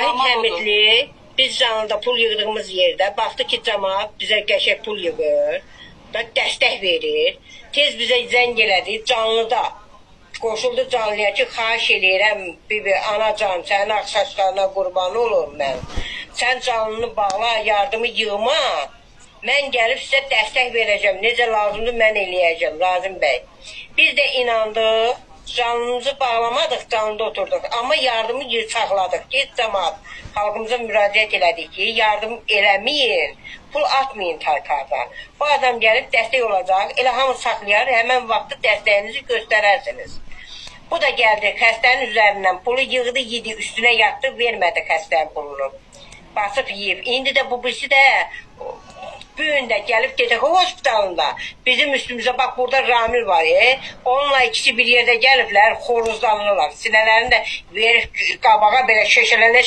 Zahid Həmidli, biz canlıda pul yığdığımız yerdə baxdı ki, cəmaat bizə qəşəng pul yığır, dəstək verir. Tez bizə zəng elədi, canlıda qoşuldu canlıya ki, xahiş eləyirəm, bibi, anacan, sənin axsaçlarına qurban olurum mən. Sən canlını bağla, yardımı yığma, mən gəlib sizə dəstək verəcəm, necə lazımdır mən eləyəcəm, Razim bəy. Biz də inandıq, canlımızı bağlamadıq, canlıda oturduq, amma yardımı saxladıq ki, cəmaat, xalqımıza müraciət elədik ki, yardım eləməyin, pul atmayın tarkardan. Bu adam gəlib dəstək olacaq, elə hamı saxlayar, həmən vaxtı dəstəyinizi göstərərsiniz. Bu da gəldi, xəstənin üzərindən pulu yığdı, yedi, üstünə yatdı, vermədi xəstənin pulunu. Basıb yiyib. İndi də bu birisi də bu gün də gəlib DTX hospitalında bizim üstümüzə, bax burada Ramil var, onunla ikisi bir yerdə gəliblər, xoruzlanırlar. Sinələrini də verib qabağa belə şeşələnə